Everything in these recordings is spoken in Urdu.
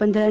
15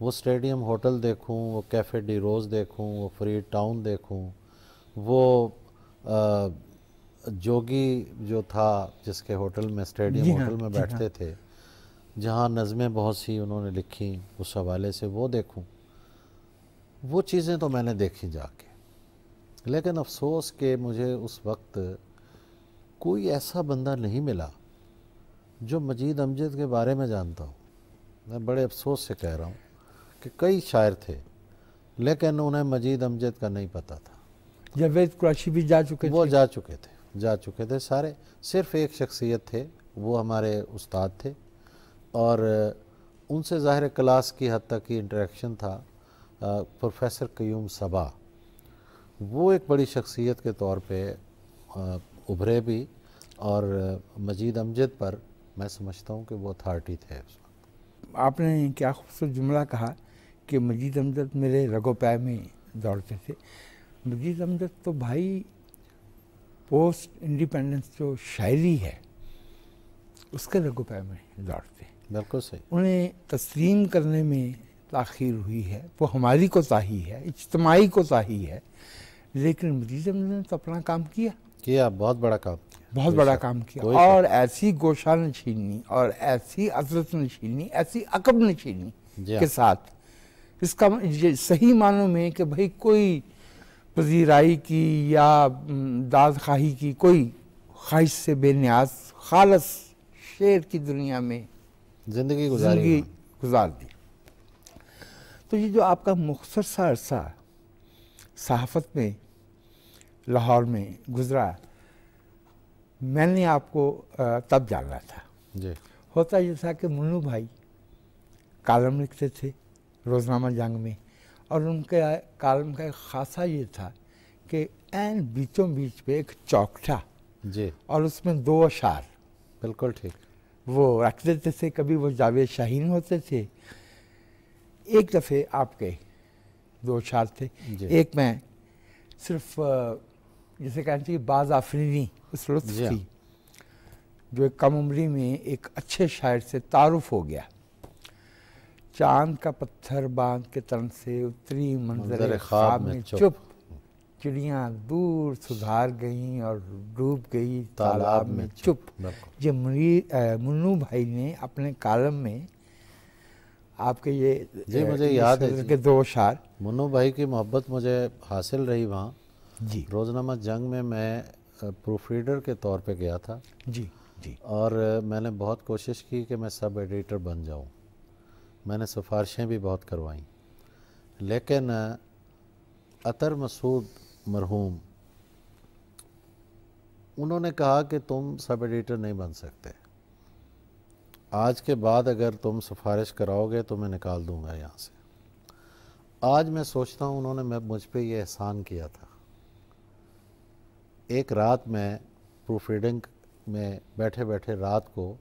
وہ اسٹیڈیم ہوٹل دیکھوں، وہ کیفے ڈی روز دیکھوں، وہ فرید ٹاؤن دیکھوں، وہ جوگی جو تھا جس کے ہوٹل میں اسٹیڈیم ہوٹل میں بیٹھتے تھے، جہاں نظمیں بہت سی انہوں نے لکھی اس حوالے سے وہ دیکھوں. وہ چیزیں تو میں نے دیکھی جا کے. لیکن افسوس کہ مجھے اس وقت کوئی ایسا بندہ نہیں ملا جو مجید امجد کے بارے میں جانتا ہوں. میں بڑے افسوس سے کہہ رہا ہوں کہ کئی شاعر تھے لیکن انہیں مجید امجد کا نہیں پتہ تھا. جاوید قریشی بھی جا چکے تھے. وہ جا چکے تھے سارے. صرف ایک شخصیت تھے، وہ ہمارے استاد تھے، اور ان سے ظاہر کلاس کی حد تک کی انٹریکشن تھا. پروفیسر قیوم صبا، وہ ایک بڑی شخصیت کے طور پہ ابھرے بھی، اور مجید امجد پر میں سمجھتا ہوں کہ وہ اتھارٹی تھے اس وقت. آپ نے کیا خوبصورت جملہ کہا کہ مجید امجد میرے رگ و پے میں دوڑتے تھے. مجید امجد تو بھائی پوسٹ انڈیپینڈنس جو شاعری ہے اس کے رگ و پے میں دوڑتے. بالکل صحیح. انہیں تسلیم کرنے میں تاخیر ہوئی ہے، وہ ہماری کوتاہی ہے، اجتماعی کوتاہی ہے، لیکن مجید امجد نے تو اپنا کام کیا، بہت بڑا کام کیا، بہت بڑا کام کیا. اور ایسی گوشہ نشینی اور ایسی عظمت نشینی، ایسی عقب نشینی کے ساتھ، اس کا صحیح معنوں میں کہ بھئی کوئی پذیرائی کی یا داد خواہی کی کوئی خواہش سے بے نیاز خالص شعر کی دنیا میں زندگی گزار دی. تو یہ جو آپ کا مختصر سا عرصہ صحافت میں لاہور میں گزرا، میں نے آپ کو تب جانا تھا. جی. ہوتا یہ تھا کہ منو بھائی کالم لکھتے تھے روزنامہ جنگ میں، اور ان کے کالم کا ایک خاصہ یہ تھا کہ عین بیچوں بیچ پہ ایک چوک تھا، جی، اور اس میں 2 اشعار بالکل ٹھیک وہ رکھ دیتے تھے. کبھی وہ جاوید شاہین ہوتے تھے. ایک دفعہ آپ کے 2 اشعار تھے. ایک میں صرف جسے کہنا چاہیے باز آفرینی اس لطف کی، جو ایک کم عمری میں ایک اچھے شاعر سے تعارف ہو گیا. چاند کا پتھر باندھ کے تن سے اتری منظر خواب میں چپ، چڑیاں دور سدھار گئیں اور ڈوب گئی تالاب میں چپ. یہ منو بھائی نے اپنے کالم میں آپ کے یہ مجھے یاد ہے کہ 2 اشعار. منو بھائی کی محبت مجھے حاصل رہی وہاں. جی. روزنامہ جنگ میں پروف ریڈر کے طور پہ گیا تھا. جی جی. اور میں نے بہت کوشش کی کہ میں سب ایڈیٹر بن جاؤں. میں نے سفارشیں بھی بہت کروائیں، لیکن عطر مسعود مرحوم انہوں نے کہا کہ تم سب ایڈیٹر نہیں بن سکتے، آج کے بعد اگر تم سفارش کراؤ گے تو میں نکال دوں گا یہاں سے. آج میں سوچتا ہوں انہوں نے مجھ پہ یہ احسان کیا تھا. ایک رات میں پروف ریڈنگ میں بیٹھے بیٹھے رات کو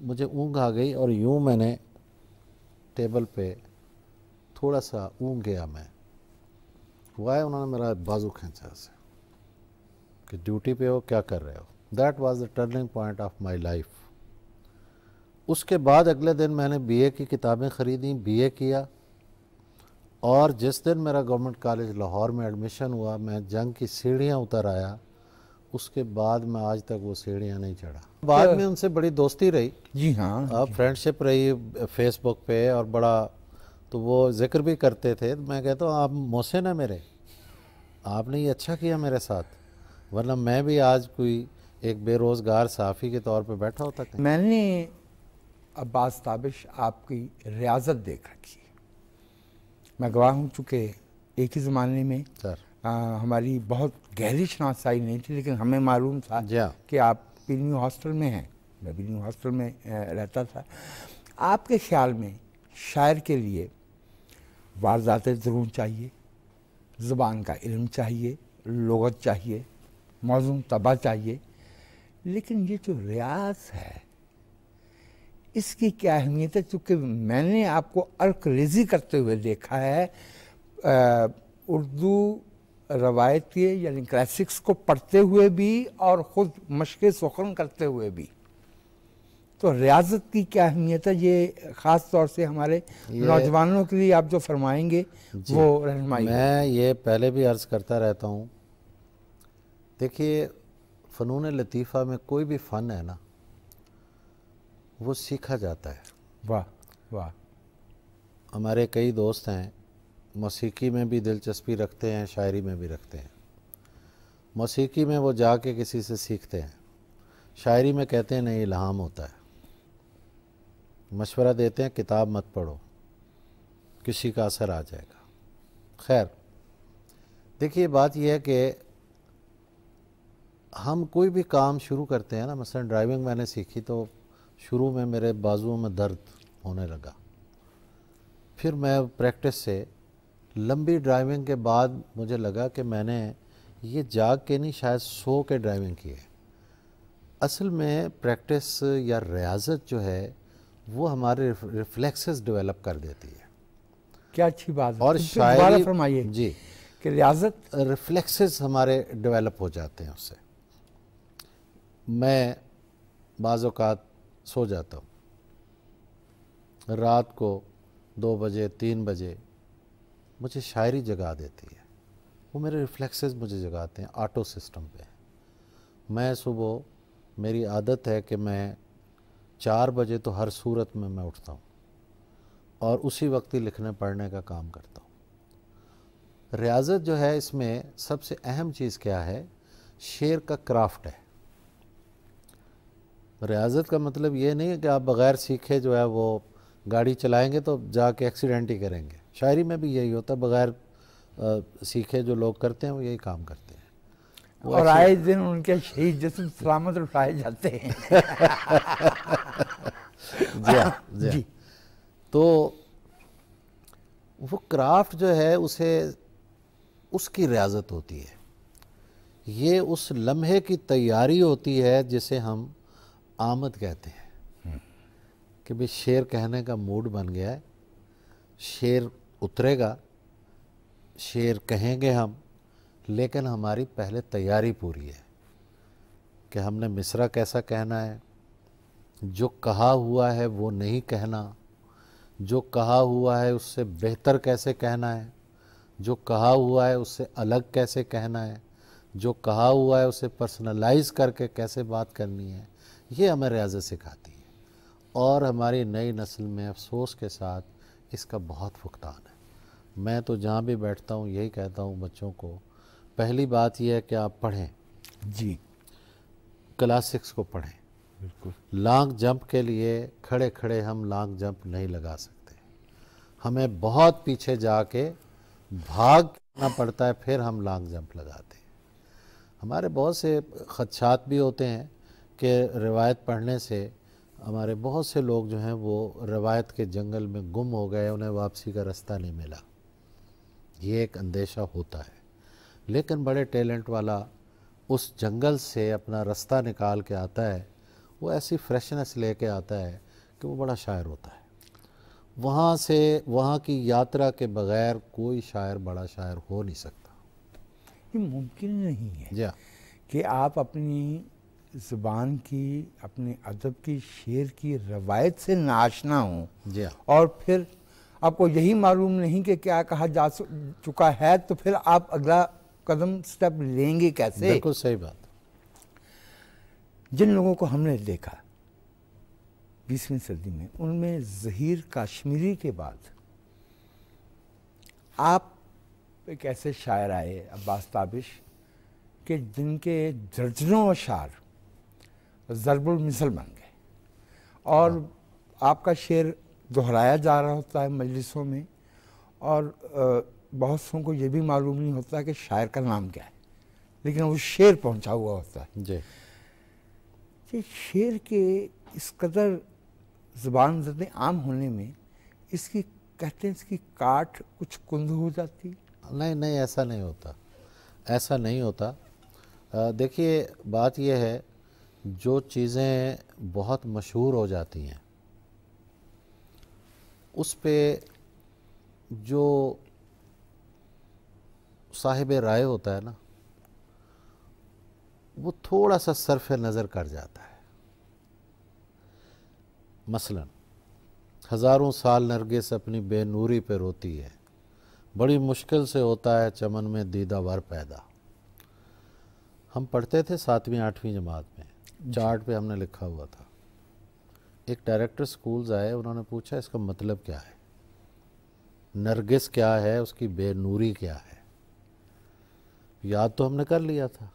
مجھے اونگ آ گئی، اور یوں میں نے ٹیبل پہ تھوڑا سا اونگ گیا. میں وہ آئے، انہوں نے میرا بازو کھینچا سے کہ ڈیوٹی پہ ہو، کیا کر رہے ہو. That was the turning point of my life. اس کے بعد اگلے دن میں نے بی اے کی کتابیں خریدیں، بی اے کیا، اور جس دن میرا گورنمنٹ کالج لاہور میں ایڈمیشن ہوا میں جنگ کی سیڑھیاں اتر آیا. اس کے بعد میں آج تک وہ سیڑھیاں نہیں چڑھا. بعد میں ان سے بڑی دوستی رہی. جی ہاں، فرینڈ شپ رہی فیس بک پہ، اور بڑا تو وہ ذکر بھی کرتے تھے. میں کہتا ہوں آپ محسن ہیں میرے، آپ نے یہ اچھا کیا میرے ساتھ، ورنہ میں بھی آج کوئی ایک بے روزگار صحافی کے طور پہ بیٹھا ہوتا. میں نے عباس تابش آپ کی ریاضت دیکھ رکھی. میں گواہ ہوں، چونکہ ایک ہی زمانے میں ہماری بہت گہری شناسائی نہیں تھی، لیکن ہمیں معلوم تھا کہ آپ پی نیو ہاسٹل میں ہیں، میں بھی نیو ہاسٹل میں رہتا تھا. آپ کے خیال میں شاعر کے لیے واردات درون چاہیے، زبان کا علم چاہیے، لغت چاہیے، موزوں طبع چاہیے، لیکن یہ جو ریاض ہے اس کی کیا اہمیت ہے؟ چونکہ میں نے آپ کو عرق ریزی کرتے ہوئے دیکھا ہے، اردو روایتی یعنی کلاسکس کو پڑھتے ہوئے بھی اور خود مشق سخن کرتے ہوئے بھی. تو ریاضت کی کیا اہمیت ہے، یہ خاص طور سے ہمارے نوجوانوں کے لیے آپ جو فرمائیں گے وہ رہنمائی؟ میں یہ پہلے بھی عرض کرتا رہتا ہوں، دیکھیے فنون لطیفہ میں کوئی بھی فن ہے نا وہ سیکھا جاتا ہے۔ واہ واہ۔ ہمارے کئی دوست ہیں موسیقی میں بھی دلچسپی رکھتے ہیں، شاعری میں بھی رکھتے ہیں۔ موسیقی میں وہ جا کے کسی سے سیکھتے ہیں، شاعری میں کہتے ہیں نہیں الہام ہوتا ہے، مشورہ دیتے ہیں کتاب مت پڑھو کسی کا اثر آ جائے گا۔ خیر دیکھیے بات یہ ہے کہ ہم کوئی بھی کام شروع کرتے ہیں نا، مثلا ڈرائیونگ میں نے سیکھی تو شروع میں میرے بازوؤں میں درد ہونے لگا، پھر میں پریکٹس سے لمبی ڈرائیونگ کے بعد مجھے لگا کہ میں نے یہ جاگ کے نہیں شاید سو کے ڈرائیونگ کی ہے۔ اصل میں پریکٹس یا ریاضت جو ہے وہ ہمارے ریفلیکسز ڈیولپ کر دیتی ہے۔ کیا اچھی بات ہے، اور دوبارہ فرمائیے جی کہ ریاضت ریفلیکسز ہمارے ڈیولپ ہو جاتے ہیں اس سے۔ میں بعض اوقات سو جاتا ہوں، رات کو 2 بجے 3 بجے مجھے شاعری جگا دیتی ہے، وہ میرے ریفلیکسز مجھے جگاتے ہیں آٹو سسٹم پہ۔ میں صبح میری عادت ہے کہ میں 4 بجے تو ہر صورت میں اٹھتا ہوں اور اسی وقت ہی لکھنے پڑھنے کا کام کرتا ہوں۔ ریاضت جو ہے اس میں سب سے اہم چیز کیا ہے؟ شعر کا کرافٹ ہے۔ ریاضت کا مطلب یہ نہیں ہے کہ آپ بغیر سیکھے جو ہے وہ گاڑی چلائیں گے تو جا کے ایکسیڈنٹ ہی کریں گے۔ شاعری میں بھی یہی ہوتا ہے، بغیر سیکھے جو لوگ کرتے ہیں وہ یہی کام کرتے ہیں، اور آئے دن ان کے شہید جسم سلامت اٹھائے جاتے ہیں۔ جی تو وہ کرافٹ جو ہے اسے اس کی ریاضت ہوتی ہے، یہ اس لمحے کی تیاری ہوتی ہے جسے ہم آمد کہتے ہیں کہ بھی شعر کہنے کا موڈ بن گیا ہے، شعر اترے گا، شعر کہیں گے ہم، لیکن ہماری پہلے تیاری پوری ہے کہ ہم نے مصرع کیسا کہنا ہے، جو کہا ہوا ہے وہ نہیں کہنا، جو کہا ہوا ہے اس سے بہتر کیسے کہنا ہے، جو کہا ہوا ہے اس سے الگ کیسے کہنا ہے، جو کہا ہوا ہے اسے پرسنلائز کر کے کیسے بات کرنی ہے، یہ ہمیں ریاضت سکھاتی ہے۔ اور ہماری نئی نسل میں افسوس کے ساتھ اس کا بہت فقدان ہے۔ میں تو جہاں بھی بیٹھتا ہوں یہی کہتا ہوں بچوں کو، پہلی بات یہ ہے کہ آپ پڑھیں، جی کلاسکس کو پڑھیں۔ بالکل۔ لانگ جمپ کے لیے کھڑے کھڑے ہم لانگ جمپ نہیں لگا سکتے، ہمیں بہت پیچھے جا کے بھاگنا پڑتا ہے پھر ہم لانگ جمپ لگاتے ہیں۔ ہمارے بہت سے خدشات بھی ہوتے ہیں کہ روایت پڑھنے سے ہمارے بہت سے لوگ جو ہیں وہ روایت کے جنگل میں گم ہو گئے، انہیں واپسی کا راستہ نہیں ملا، یہ ایک اندیشہ ہوتا ہے۔ لیکن بڑے ٹیلنٹ والا اس جنگل سے اپنا راستہ نکال کے آتا ہے، وہ ایسی فریشنس لے کے آتا ہے کہ وہ بڑا شاعر ہوتا ہے۔ وہاں سے وہاں کی یاترا کے بغیر کوئی شاعر بڑا شاعر ہو نہیں سکتا۔ یہ ممکن نہیں ہے جی کہ آپ اپنی زبان کی، اپنے ادب کی، شعر کی روایت سے ناشنا ہوں، جی اور پھر آپ کو یہی معلوم نہیں کہ کیا کہا جا چکا ہے، تو پھر آپ اگلا قدم سٹیپ لیں گے کیسے؟ بالکل صحیح بات۔ جن لوگوں کو ہم نے دیکھا 20ویں صدی میں، ان میں ظہیر کاشمیری کے بعد آپ ایک ایسے شاعر آئے عباس تابش کہ جن کے درجنوں اشعار ضرب المثل بن گئے، اور آپ کا شعر دہرایا جا رہا ہوتا ہے مجلسوں میں، اور بہت سوں کو یہ بھی معلوم نہیں ہوتا کہ شاعر کا نام کیا ہے، لیکن وہ شعر پہنچا ہوا ہوتا ہے۔ جی یہ شعر کے اس قدر زبان زد عام ہونے میں اس کی کہتے ہیں اس کی کاٹ کچھ کند ہو جاتی؟ نہیں ایسا نہیں ہوتا، ایسا نہیں ہوتا۔ دیکھیے بات یہ ہے، جو چیزیں بہت مشہور ہو جاتی ہیں اس پہ جو صاحب رائے ہوتا ہے نا وہ تھوڑا سا صرف نظر کر جاتا ہے۔ مثلاً ہزاروں سال نرگس اپنی بے نوری پہ روتی ہے، بڑی مشکل سے ہوتا ہے چمن میں دیدہ ور پیدا. ہم پڑھتے تھے 7ویں 8ویں جماعت میں، چارٹ پہ ہم نے لکھا ہوا تھا. ایک ڈائریکٹر سکولز آئے، انہوں نے پوچھا اس کا مطلب کیا ہے، نرگس کیا ہے، اس کی بے نوری کیا ہے. یاد تو ہم نے کر لیا تھا،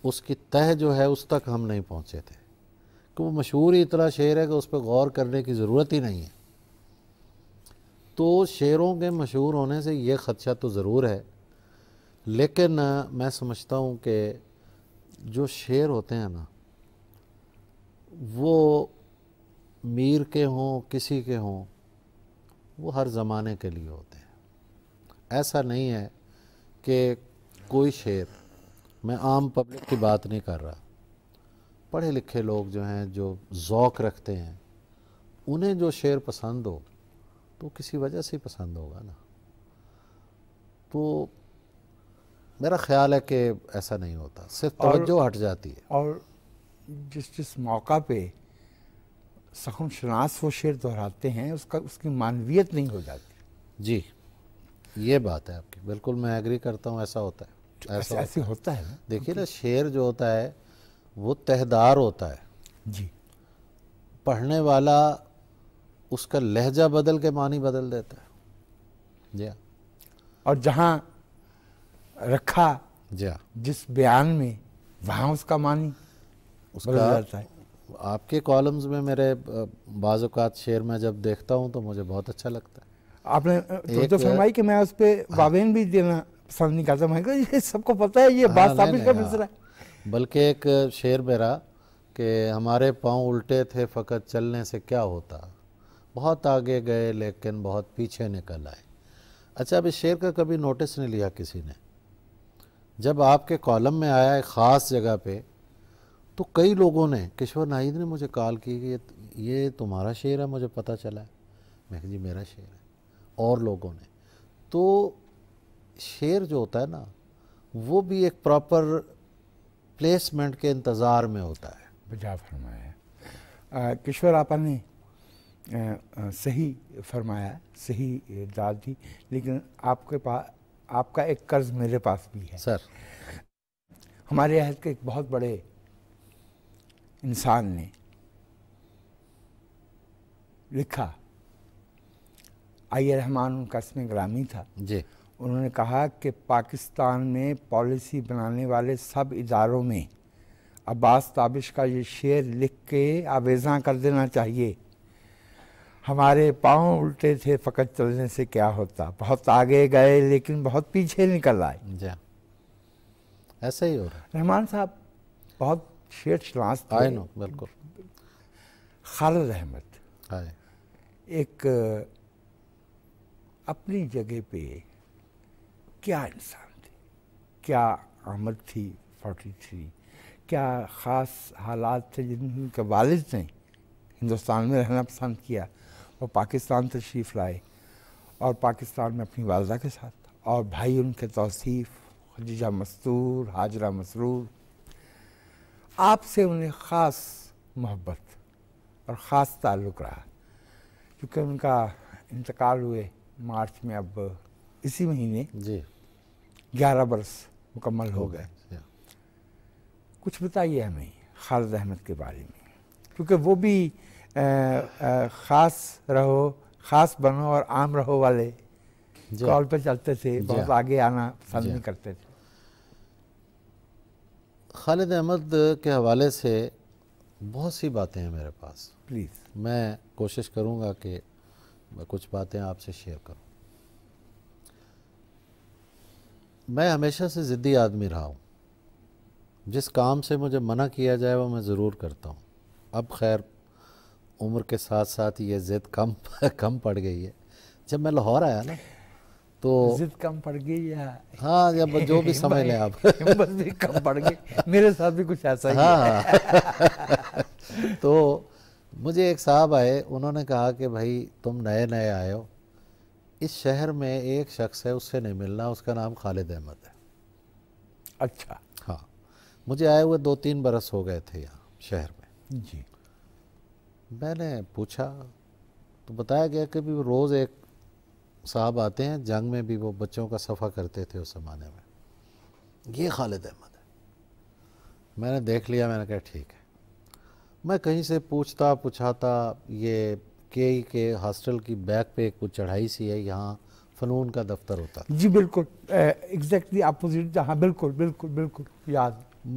اس کی تہ جو ہے اس تک ہم نہیں پہنچے تھے کہ وہ مشہور ہی اتنا شعر ہے کہ اس پہ غور کرنے کی ضرورت ہی نہیں ہے. تو شعروں کے مشہور ہونے سے یہ خدشہ تو ضرور ہے، لیکن میں سمجھتا ہوں کہ جو شعر ہوتے ہیں نا وہ میر کے ہوں کسی کے ہوں، وہ ہر زمانے کے لیے ہوتے ہیں. ایسا نہیں ہے کہ کوئی شعر، میں عام پبلک کی بات نہیں کر رہا، پڑھے لکھے لوگ جو ہیں جو ذوق رکھتے ہیں انہیں جو شعر پسند ہو تو کسی وجہ سے ہی پسند ہوگا نا. تو میرا خیال ہے کہ ایسا نہیں ہوتا، صرف توجہ ہٹ جاتی ہے. اور جس موقع پہ سخن شناس وہ شعر دہراتے ہیں اس کی معنویت نہیں ہو جاتی. جی یہ بات ہے آپ کی، بالکل میں ایگری کرتا ہوں، ایسا ہوتا ہے. ایسے ہوتا ہے نا. دیکھیے نا، شعر جو ہوتا ہے وہ تہدار ہوتا ہے. جی. پڑھنے والا اس کا لہجہ بدل کے معنی بدل دیتا ہے. جی ہاں. اور جہاں رکھا جی ہاں جس بیان میں وہاں اس کا معنی بدل جاتا ہے. آپ کے کالمز میں میرے بعض اوقات شعر میں جب دیکھتا ہوں تو مجھے بہت اچھا لگتا ہے. آپ نے توجہ فرمائی کہ میں اس پہ واوین بھی دینا پسند نہیں کرتا. میں کہا یہ سب کو پتہ ہے یہ بات ثابت کا مصرع ہے. بلکہ ایک شعر میرا کہ ہمارے پاؤں الٹے تھے فقط چلنے سے کیا ہوتا، بہت آگے گئے لیکن بہت پیچھے نکل آئے. اچھا، اب اس شعر کا کبھی نوٹس نہیں لیا کسی نے. جب آپ کے کالم میں آیا ایک خاص جگہ پہ تو کئی لوگوں نے، کشور ناہید نے مجھے کال کی کہ یہ تمہارا شعر ہے، مجھے پتہ چلا ہے. میں کہا جی میرا شعر ہے. اور لوگوں نے. تو شعر جو ہوتا ہے نا وہ بھی ایک پراپر پلیسمنٹ کے انتظار میں ہوتا ہے. بجا فرمایا کشور آپا نے، صحیح فرمایا، صحیح داد دی. لیکن آپ کے پاس آپ کا ایک قرض میرے پاس بھی ہے. سر، ہمارے عہد کے ایک بہت بڑے انسان نے لکھا، آئی رحمان ان کا اسم گرامی تھا. جی. انہوں نے کہا کہ پاکستان میں پالیسی بنانے والے سب اداروں میں عباس تابش کا یہ شعر لکھ کے آویزاں کر دینا چاہیے، ہمارے پاؤں الٹے تھے فقط چلنے سے کیا ہوتا، بہت آگے گئے لیکن بہت پیچھے نکل آئے. جی ایسا ہی ہو رہا ہے. رحمان صاحب بہت شعر شناس تھے. آئی نو، بالکل. خالد احمد آئے ایک اپنی جگہ پہ کیا انسان تھے، کیا آمد تھی 43، کیا خاص حالات تھے جن کے والد نے ہندوستان میں رہنا پسند کیا. وہ پاکستان تشریف لائے اور پاکستان میں اپنی والدہ کے ساتھ، اور بھائی ان کے توصیف خدیجہ مستور، ہاجرہ مسرور. آپ سے انہیں خاص محبت اور خاص تعلق رہا، کیونکہ ان کا انتقال ہوئے مارچ میں، اب اسی مہینے جی 11 برس مکمل ہو گئے. کچھ بتائیے ہمیں خالد احمد کے بارے میں، کیونکہ وہ بھی خاص رہو، خاص بنو اور عام رہو والے کال پہ چلتے تھے، بہت آگے آنا پسند نہیں کرتے تھے. خالد احمد کے حوالے سے بہت سی باتیں ہیں میرے پاس. پلیز. میں کوشش کروں گا کہ میں کچھ باتیں آپ سے شیئر کروں. میں ہمیشہ سے ضدی آدمی رہا ہوں. جس کام سے مجھے منع کیا جائے وہ میں ضرور کرتا ہوں. اب خیر عمر کے ساتھ ساتھ یہ ضد کم پڑ گئی ہے. جب میں لاہور آیا نا تو ضد کم پڑ گئی، یا ہاں جب جو بھی سمجھ لیں آپ، بس بھی کم پڑ گئی. میرے ساتھ بھی کچھ ایسا ہی ہے. تو مجھے ایک صاحب آئے، انہوں نے کہا کہ بھائی تم نئے نئے آئے ہو، اس شہر میں ایک شخص ہے اس سے نہیں ملنا، اس کا نام خالد احمد ہے. اچھا. ہاں، مجھے آئے ہوئے 2-3 برس ہو گئے تھے یہاں شہر میں. جی. میں نے پوچھا تو بتایا گیا کہ بھی روز ایک صاحب آتے ہیں، جنگ میں بھی وہ بچوں کا صفحہ کرتے تھے اس زمانے میں، یہ خالد احمد ہے۔ میں نے دیکھ لیا، میں نے کہا ٹھیک ہے۔ میں کہیں سے پوچھاتا، یہ کے ہاسٹل کی بیک پہ کچھ چڑھائی سی ہے، یہاں فنون کا دفتر ہوتا تھا۔ جی بالکل، ایگزیکٹلی اپوزٹ، جہاں بالکل بالکل بالکل یاد۔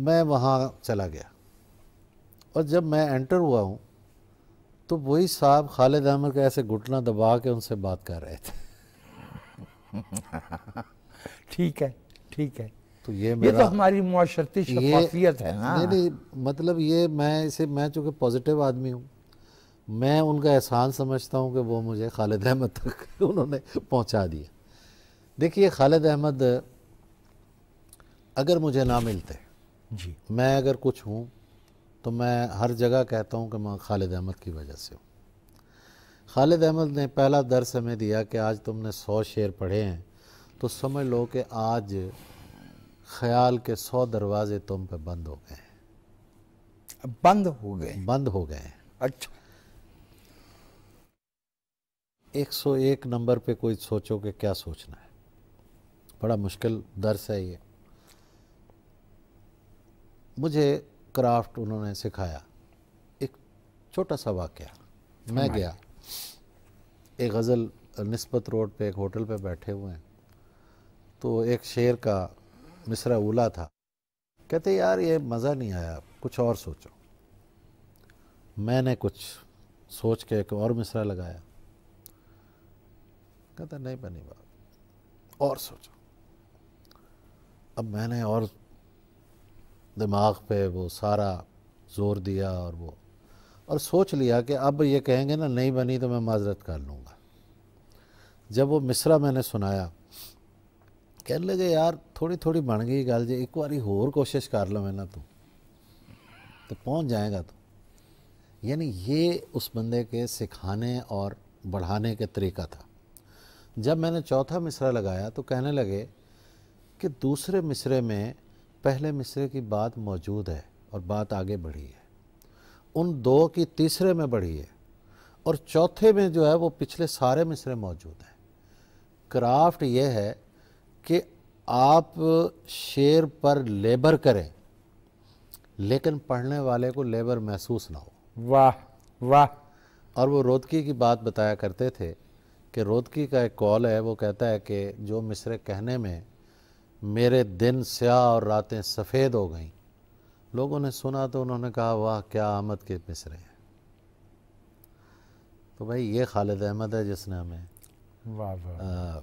میں وہاں چلا گیا، اور جب میں انٹر ہوا ہوں تو وہی صاحب خالد احمد کا ایسے گھٹنا دبا کے ان سے بات کر رہے تھے۔ ٹھیک ہے ٹھیک ہے، تو یہ تو ہماری معاشرتی شفافیت ہے نا۔ نہیں مطلب یہ میں چونکہ پازیٹیو آدمی ہوں، میں ان کا احسان سمجھتا ہوں کہ وہ مجھے خالد احمد تک انہوں نے پہنچا دیا۔ دیکھیے خالد احمد اگر مجھے نہ ملتے، جی میں اگر کچھ ہوں تو میں ہر جگہ کہتا ہوں کہ میں خالد احمد کی وجہ سے ہوں۔ خالد احمد نے پہلا درس ہمیں دیا کہ آج تم نے 100 شعر پڑھے ہیں تو سمجھ لو کہ آج خیال کے 100 دروازے تم پہ بند ہو گئے ہیں۔ بند ہو گئے؟ بند ہو گئے ہیں۔ اچھا، 101 نمبر پہ کوئی سوچو کہ کیا سوچنا ہے، بڑا مشکل درس ہے یہ۔ مجھے کرافٹ انہوں نے سکھایا۔ ایک چھوٹا سا واقعہ، میں گیا ایک غزل نسبت روڈ پہ ایک ہوٹل پہ بیٹھے ہوئے ہیں، تو ایک شعر کا مصرع اولا تھا، کہتے یار یہ مزہ نہیں آیا، کچھ اور سوچو۔ میں نے کچھ سوچ کے ایک اور مصرع لگایا، کہتا نہیں بنی بات، اور سوچو۔ اب میں نے اور دماغ پہ وہ سارا زور دیا اور سوچ لیا کہ اب یہ کہیں گے نا نہیں بنی تو میں معذرت کر لوں گا۔ جب وہ مصرع میں نے سنایا، کہنے لگے یار تھوڑی تھوڑی بن گئی گل جی، ایک باری اور کوشش کر لو نا تو پہنچ جائے گا۔ تو یعنی یہ اس بندے کے سکھانے اور بڑھانے کے طریقہ تھا۔ جب میں نے چوتھا مصرع لگایا تو کہنے لگے کہ دوسرے مصرے میں پہلے مصرے کی بات موجود ہے اور بات آگے بڑھی ہے، ان دو کی تیسرے میں بڑھی ہے، اور چوتھے میں جو ہے وہ پچھلے سارے مصرے موجود ہیں۔ کرافٹ یہ ہے کہ آپ شعر پر لیبر کریں لیکن پڑھنے والے کو لیبر محسوس نہ ہو۔ واہ واہ۔ اور وہ رودکی کی بات بتایا کرتے تھے کہ رودکی کا ایک قول ہے، وہ کہتا ہے کہ جو مصرے کہنے میں میرے دن سیاہ اور راتیں سفید ہو گئیں، لوگوں نے سنا تو انہوں نے کہا واہ کیا آمد کے مصرے ہیں۔ تو بھائی یہ خالد احمد ہے جس نے ہمیں واہ واہ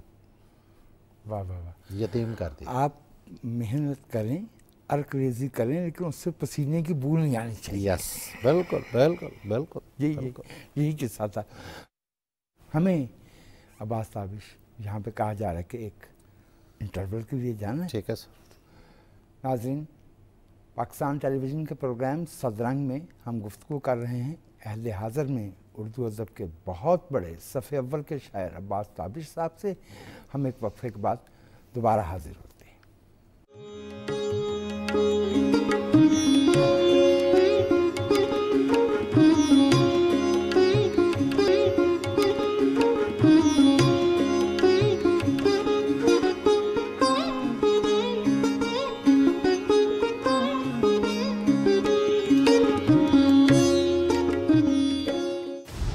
واہ واہ واہ، یتیم کر دیا۔ آپ محنت کریں، ارک ریزی کریں، لیکن اس سے پسینے کی بول نہیں آنی چاہیے۔ یس بالکل بالکل بالکل، یہی قصہ تھا۔ ہمیں عباس تابش یہاں پہ کہا جا رہا ہے کہ ایک انٹرول کے لیے جانا ہے۔ ٹھیک ہے سر۔ ناظرین، پاکستان ٹیلی ویژن کے پروگرام صدرنگ میں ہم گفتگو کر رہے ہیں اہل حاضر میں اردو ادب کے بہت بڑے صف اول کے شاعر عباس تابش صاحب سے۔ ہم ایک وقفے کے بعد دوبارہ حاضر ہوتے ہیں۔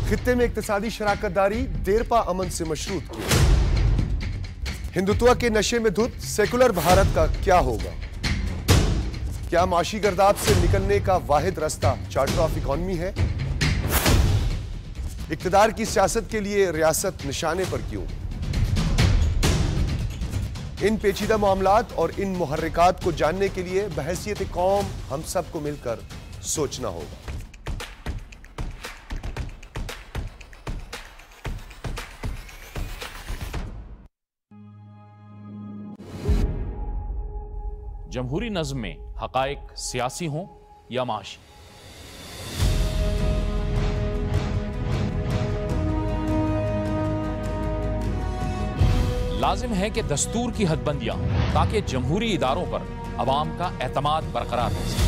خطے میں اقتصادی شراکت داری دیرپا امن سے مشروط کی۔ ہندوتوا کے نشے میں دھت سیکولر بھارت کا کیا ہوگا؟ کیا معاشی گرداب سے نکلنے کا واحد راستہ چارٹر آف اکانومی ہے؟ اقتدار کی سیاست کے لیے ریاست نشانے پر کیوں؟ ان پیچیدہ معاملات اور ان محرکات کو جاننے کے لیے بحیثیت قوم ہم سب کو مل کر سوچنا ہوگا۔ جمہوری نظم میں حقائق سیاسی ہوں یا معاشی، لازم ہے کہ دستور کی حد بندیاں ہوں تاکہ جمہوری اداروں پر عوام کا اعتماد برقرار رہ سکے۔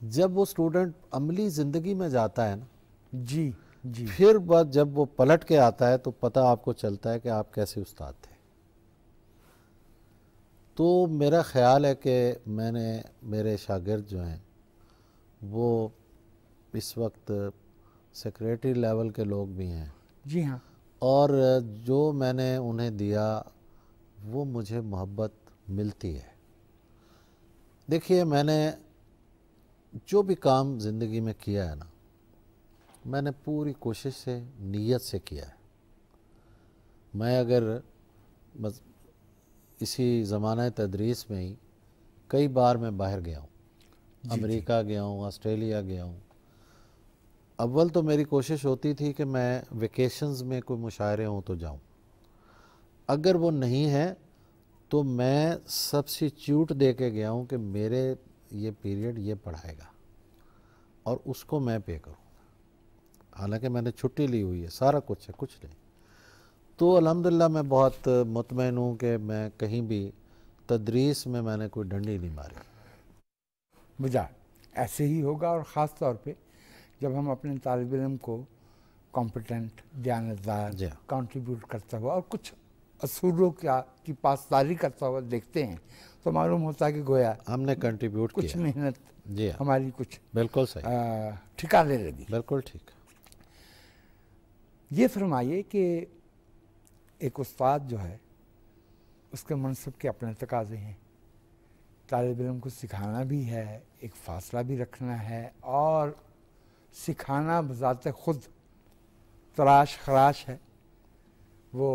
جب وہ اسٹوڈنٹ عملی زندگی میں جاتا ہے نا، جی جی پھر بعد جب وہ پلٹ کے آتا ہے تو پتہ آپ کو چلتا ہے کہ آپ کیسے استاد تھے. تو میرا خیال ہے کہ میں نے میرے شاگرد جو ہیں وہ اس وقت سیکریٹری لیول کے لوگ بھی ہیں، جی ہاں، اور جو میں نے انہیں دیا وہ مجھے محبت ملتی ہے. دیکھیے میں نے جو بھی کام زندگی میں کیا ہے نا، میں نے پوری کوشش سے، نیت سے کیا ہے. میں اگر بس اسی زمانہ تدریس میں ہی کئی بار میں باہر گیا ہوں، امریکہ گیا ہوں، آسٹریلیا گیا ہوں. اول تو میری کوشش ہوتی تھی کہ میں ویکیشنز میں کوئی مشاعرے ہوں تو جاؤں، اگر وہ نہیں ہے تو میں سبسٹیچیوٹ دے کے گیا ہوں کہ میرے یہ پیریڈ یہ پڑھائے گا اور اس کو میں پے کروں. حالانکہ میں نے چھٹی لی ہوئی ہے، سارا کچھ ہے، کچھ نہیں. تو الحمدللہ میں بہت مطمئن ہوں کہ میں کہیں بھی تدریس میں نے کوئی ڈنڈی نہیں ماری. بجا ایسے ہی ہوگا، اور خاص طور پہ جب ہم اپنے طالب علم کو کمپیٹنٹ، دیانتدار، جی کنٹریبیوٹ کرتا ہوا اور کچھ اصولوں کی پاسداری کرتا ہوا دیکھتے ہیں تو معلوم ہوتا ہے کہ گویا ہم نے کنٹریبیوٹ کچھ کیا. محنت جی ہماری کچھ بالکل صحیح، ٹھکانے لگی. بالکل ٹھیک. یہ فرمائیے کہ ایک استاد جو ہے اس کے منصب کے اپنے تقاضے ہیں. طالب علم کو سکھانا بھی ہے، ایک فاصلہ بھی رکھنا ہے، اور سکھانا بذات خود تراش خراش ہے، وہ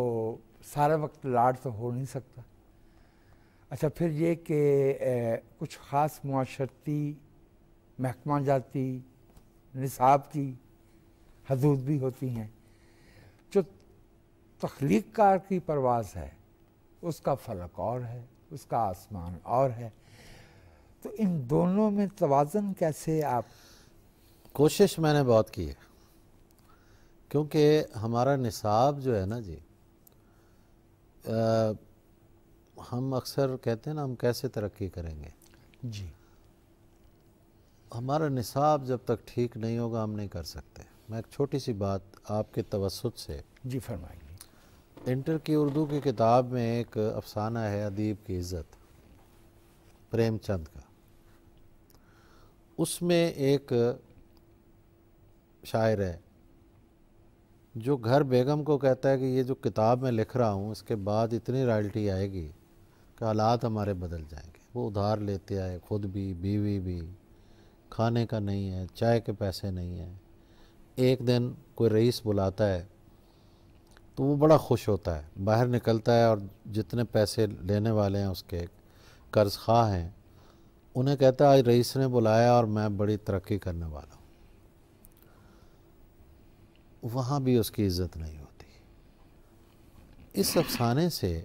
سارا وقت لاڈ تو ہو نہیں سکتا. اچھا پھر یہ کہ کچھ خاص معاشرتی، محکمہ جاتی، نصاب کی حدود بھی ہوتی ہیں. جو تخلیق کار کی پرواز ہے اس کا فلک اور ہے، اس کا آسمان اور ہے. تو ان دونوں میں توازن کیسے آپ؟ کوشش میں نے بہت کی ہے، کیونکہ ہمارا نصاب جو ہے نا جی، ہم اکثر کہتے ہیں نا ہم کیسے ترقی کریں گے. جی ہمارا نصاب جب تک ٹھیک نہیں ہوگا ہم نہیں کر سکتے. میں ایک چھوٹی سی بات آپ کے توسط سے، جی فرمائیے. انٹر کی اردو کی کتاب میں ایک افسانہ ہے ادیب کی عزت، پریم چند کا. اس میں ایک شاعر ہے جو گھر بیگم کو کہتا ہے کہ یہ جو کتاب میں لکھ رہا ہوں اس کے بعد اتنی رائلٹی آئے گی کہ حالات ہمارے بدل جائیں گے. وہ ادھار لیتے آئے، خود بھی، بیوی بھی، کھانے کا نہیں ہے، چائے کے پیسے نہیں ہیں. ایک دن کوئی رئیس بلاتا ہے تو وہ بڑا خوش ہوتا ہے، باہر نکلتا ہے اور جتنے پیسے لینے والے ہیں اس کے قرض خواہ ہیں انہیں کہتا ہے آج رئیس نے بلایا اور میں بڑی ترقی کرنے والا ہوں. وہاں بھی اس کی عزت نہیں ہوتی. اس افسانے سے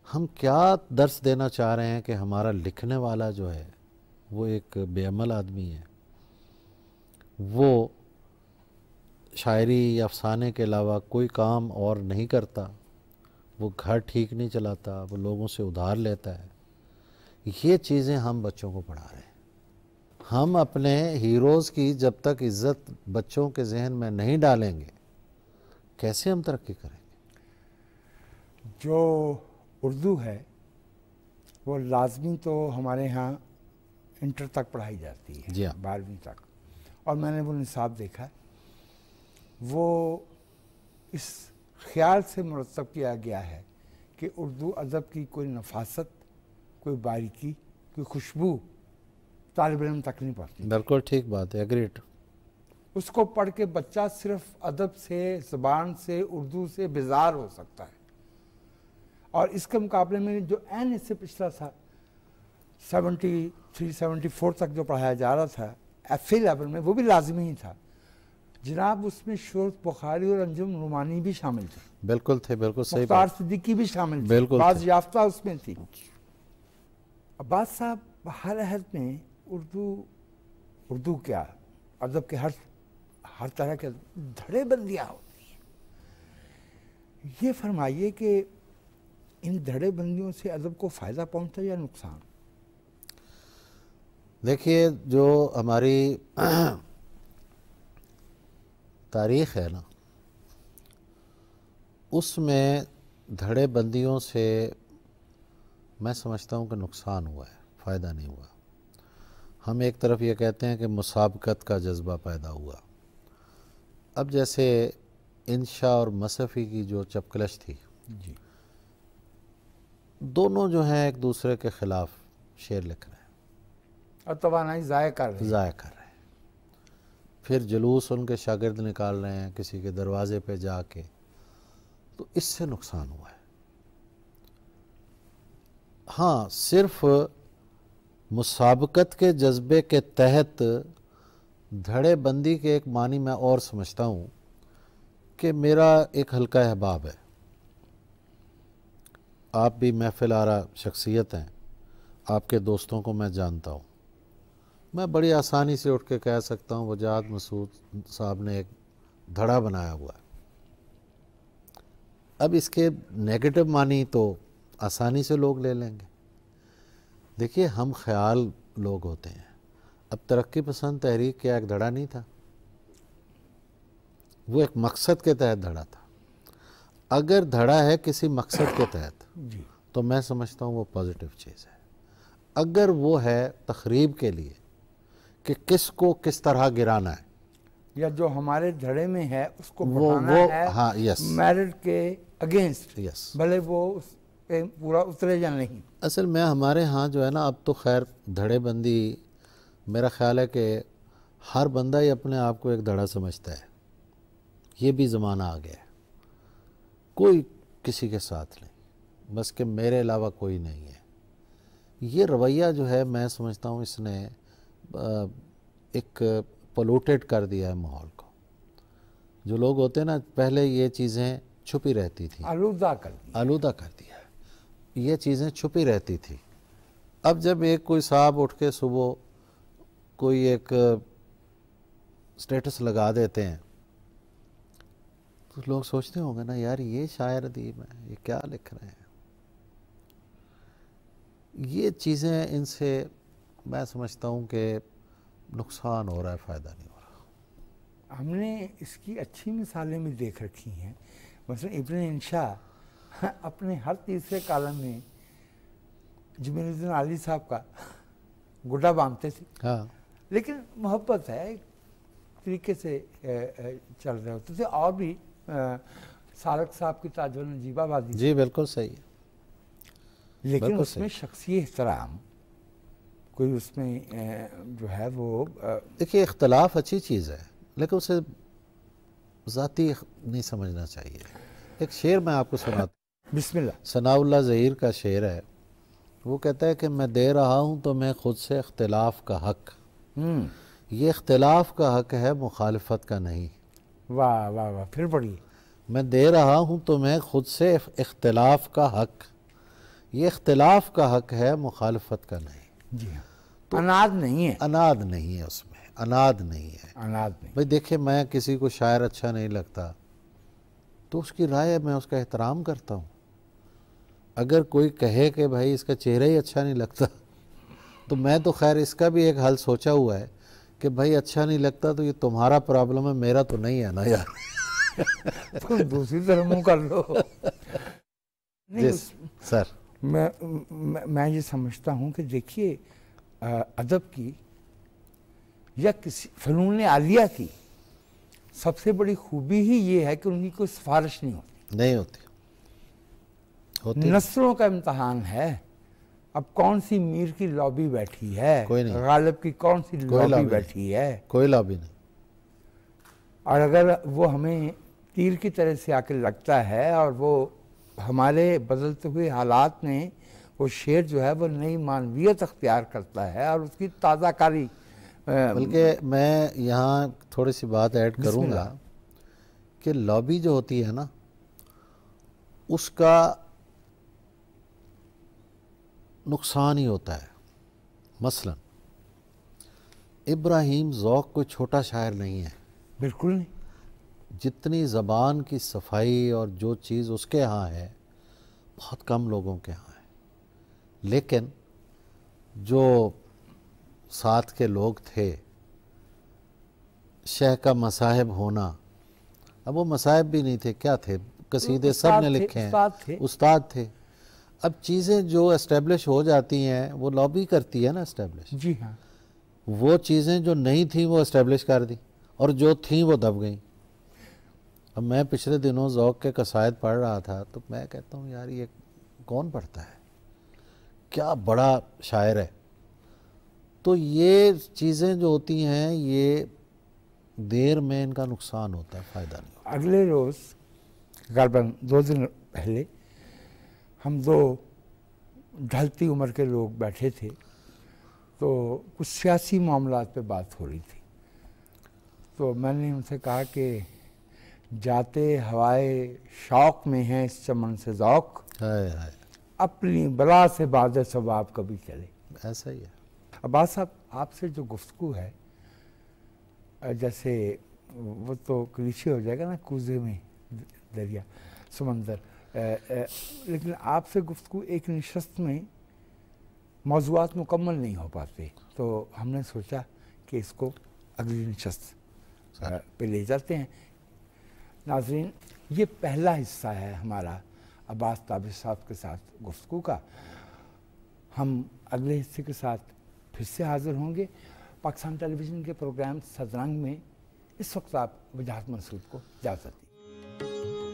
ہم کیا درس دینا چاہ رہے ہیں کہ ہمارا لکھنے والا جو ہے وہ ایک بے عمل آدمی ہے، وہ شاعری یا افسانے کے علاوہ کوئی کام اور نہیں کرتا، وہ گھر ٹھیک نہیں چلاتا، وہ لوگوں سے ادھار لیتا ہے. یہ چیزیں ہم بچوں کو پڑھا رہے ہیں. ہم اپنے ہیروز کی جب تک عزت بچوں کے ذہن میں نہیں ڈالیں گے کیسے ہم ترقی کریں گے. جو اردو ہے وہ لازمی تو ہمارے ہاں انٹر تک پڑھائی جاتی ہے، جی ہاں، 12ویں تک، اور میں نے وہ نصاب دیکھا ہے. وہ اس خیال سے مرتب کیا گیا ہے کہ اردو ادب کی کوئی نفاست، کوئی باریکی، کوئی خوشبو طالب علم تک نہیں پہنچتی. بالکل ٹھیک بات ہے، ایگریڈ. اس کو پڑھ کے بچہ صرف ادب سے، زبان سے، اردو سے بیزار ہو سکتا ہے. اور اس کے مقابلے میں جو این اس سے پچھلا تھا 73 74 تک جو پڑھایا جا رہا تھا ایف اے لیول میں، وہ بھی لازمی ہی تھا. جناب اس میں شورت بخاری اور انجم رومانی بھی شامل تھے، بالکل تھے، بالکل صحیح مختار بات. صدیقی بھی شامل تھے، بالکل بعض تھے. یافتہ اس میں تھی. عباس صاحب ہر عہد میں اردو کیا ادب کے ہر طرح کے دھڑے بندیاں ہوتی ہیں. یہ فرمائیے کہ ان دھڑے بندیوں سے ادب کو فائدہ پہنچتا یا نقصان؟ دیکھیے جو ہماری تاریخ ہے نا، اس میں دھڑے بندیوں سے میں سمجھتا ہوں کہ نقصان ہوا ہے، فائدہ نہیں ہوا۔ ہم ایک طرف یہ کہتے ہیں کہ مسابقت کا جذبہ پیدا ہوا۔ اب جیسے انشا اور مصفی کی جو چپکلش تھی، جی، دونوں جو ہیں ایک دوسرے کے خلاف شعر لکھ رہے ہیں، اور توانائی ضائع کر رہے ہیں۔ ضائع کر رہے ہیں، پھر جلوس ان کے شاگرد نکال رہے ہیں کسی کے دروازے پہ جا کے، تو اس سے نقصان ہوا ہے۔ ہاں، صرف مسابقت کے جذبے کے تحت دھڑے بندی کے ایک معنی میں اور سمجھتا ہوں کہ میرا ایک حلقہ احباب ہے، آپ بھی محفل آرا شخصیت ہیں، آپ کے دوستوں کو میں جانتا ہوں، میں بڑی آسانی سے اٹھ کے کہہ سکتا ہوں وجاہت مسعود صاحب نے ایک دھڑا بنایا ہوا ہے۔ اب اس کے نیگیٹو معنی تو آسانی سے لوگ لے لیں گے۔ دیکھیے، ہم خیال لوگ ہوتے ہیں۔ اب ترقی پسند تحریک کیا ایک دھڑا نہیں تھا، وہ ایک مقصد کے تحت دھڑا تھا۔ اگر دھڑا ہے کسی مقصد کے تحت جی، تو میں سمجھتا ہوں وہ پازیٹیو چیز ہے۔ اگر وہ ہے تخریب کے لیے کہ کس کو کس طرح گرانا ہے، یا جو ہمارے دھڑے میں ہے اس کو وہ بڑھانا ہے ہاں، یس میرٹ کے اگینسٹ، یس۔ بھلے وہ اس پہ پورا اترے یا نہیں۔ اصل میں ہمارے ہاں جو ہے نا، اب تو خیر دھڑے بندی، میرا خیال ہے کہ ہر بندہ ہی اپنے آپ کو ایک دھڑا سمجھتا ہے۔ یہ بھی زمانہ آ گیا ہے، کوئی کسی کے ساتھ نہیں، بس کہ میرے علاوہ کوئی نہیں ہے۔ یہ رویہ جو ہے میں سمجھتا ہوں اس نے ایک پولوٹیڈ کر دیا ہے ماحول کو۔ جو لوگ ہوتے ہیں نا، پہلے یہ چیزیں چھپی رہتی تھیں، آلودہ کر دیا۔ آلودہ کر دیا ہے، یہ چیزیں چھپی رہتی تھی۔ اب جب ایک کوئی صاحب اٹھ کے صبح کوئی ایک سٹیٹس لگا دیتے ہیں تو لوگ سوچتے ہوں گے نا، یار یہ شاعر ادیب ہیں، یہ کیا لکھ رہے ہیں۔ یہ چیزیں ان سے میں سمجھتا ہوں کہ نقصان ہو رہا ہے، فائدہ نہیں ہو رہا۔ ہم نے اس کی اچھی مثالیں بھی دیکھ رکھی ہیں۔ مثلا ابن انشا اپنے ہر تیسرے کالم میں جمیل الدین علی صاحب کا گڈا باندھتے تھے، ہاں، لیکن محبت ہے، ایک طریقے سے چل رہے ہوتے تھے۔ اور بھی سارق صاحب کی تاج النجیب آبادی، جی بالکل صحیح ہے، لیکن بالکل اس میں شخصی احترام کوئی اس میں جو ہے وہ دیکھیے اختلاف اچھی چیز ہے، لیکن اسے ذاتی نہیں سمجھنا چاہیے۔ ایک شعر میں آپ کو سناتا ہوں، بسم اللہ۔ ثناء اللہ ظہیر کا شعر ہے، وہ کہتا ہے کہ میں دے رہا ہوں تو میں خود سے اختلاف کا حق، یہ اختلاف کا حق ہے مخالفت کا نہیں۔ واہ واہ واہ، پھر پڑھیے۔ میں دے رہا ہوں تو میں خود سے اختلاف کا حق، یہ اختلاف کا حق ہے مخالفت کا نہیں۔ جی ہاں، اناد نہیں ہے، اناد نہیں ہے، اس میں اناد نہیں ہے۔ اناد نہیں۔ بھئی دیکھیں، میں کسی کو شاعر اچھا نہیں لگتا تو اس کی رائے میں اس کا احترام کرتا ہوں۔ اگر کوئی کہے کہ بھائی اس کا چہرہ ہی اچھا نہیں لگتا تو میں تو خیر اس کا بھی ایک حل سوچا ہوا ہے کہ بھائی اچھا نہیں لگتا تو یہ تمہارا پرابلم ہے، میرا تو نہیں ہے نا یار۔ تم دوسری طرح منہ کر لو۔ نہیں، سر میں یہ سمجھتا ہوں کہ دیکھیے، ادب کی یا کسی فنون عالیہ کی سب سے بڑی خوبی ہی یہ ہے کہ ان کی کوئی سفارش نہیں ہوتی، نہیں ہوتی نسلوں کا امتحان ہے۔ اب کون سی میر کی لابی بیٹھی ہے، کوئی نہیں، غالب کی کون سی لابی بیٹھی ہے، کوئی لابی نہیں۔ اور اگر وہ ہمیں تیر کی طرح سے آ کے لگتا ہے اور وہ ہمارے بدلتے ہوئے حالات میں وہ شعر جو ہے وہ نئی معنویت اختیار کرتا ہے اور اس کی تازہ کاری۔ بلکہ میں یہاں تھوڑی سی بات ایڈ کروں گا کہ لابی جو ہوتی ہے نا، اس کا نقصان ہی ہوتا ہے۔ مثلا ابراہیم ذوق کوئی چھوٹا شاعر نہیں ہے، بالکل نہیں۔ جتنی زبان کی صفائی اور جو چیز اس کے ہاں ہے بہت کم لوگوں کے ہاں ہے، لیکن جو ساتھ کے لوگ تھے، شہ کا مصاحب ہونا، اب وہ مصاحب بھی نہیں تھے، کیا تھے؟ قصیدے سب نے لکھے ہیں، استاد تھے۔ اب چیزیں جو اسٹیبلش ہو جاتی ہیں وہ لابی کرتی ہے نا اسٹیبلش، جی ہاں، وہ چیزیں جو نہیں تھیں وہ اسٹیبلش کر دی، اور جو تھیں وہ دب گئیں۔ اب میں پچھلے دنوں ذوق کے قصائد پڑھ رہا تھا تو میں کہتا ہوں یار یہ کون پڑھتا ہے، کیا بڑا شاعر ہے۔ تو یہ چیزیں جو ہوتی ہیں یہ دیر میں ان کا نقصان ہوتا ہے، فائدہ نہیں ہوتا۔ اگلے روز غالباً 2 دن پہلے ہم 2 ڈھلتی عمر کے لوگ بیٹھے تھے، تو کچھ سیاسی معاملات پہ بات ہو رہی تھی، تو میں نے ان سے کہا کہ جاتے ہوائے شوق میں ہیں اس چمن سے ذوق، ہائے ہائے، اپنی بلا سے بعد ثواب کبھی چلے۔ ایسا ہی ہے۔ عباس صاحب، آپ سے جو گفتگو ہے جیسے وہ تو کلیشے ہو جائے گا نا، کوزے میں دریا سمندر، لیکن آپ سے گفتگو ایک نشست میں موضوعات مکمل نہیں ہو پاتے، تو ہم نے سوچا کہ اس کو اگلی نشست پہ لے جاتے ہیں۔ ناظرین، یہ پہلا حصہ ہے ہمارا عباس تابش صاحب کے ساتھ گفتگو کا۔ ہم اگلے حصے کے ساتھ پھر سے حاضر ہوں گے پاکستان ٹیلی ویژن کے پروگرام سدرنگ میں۔ اس وقت آپ وجاہت منصور کو اجازت دیں۔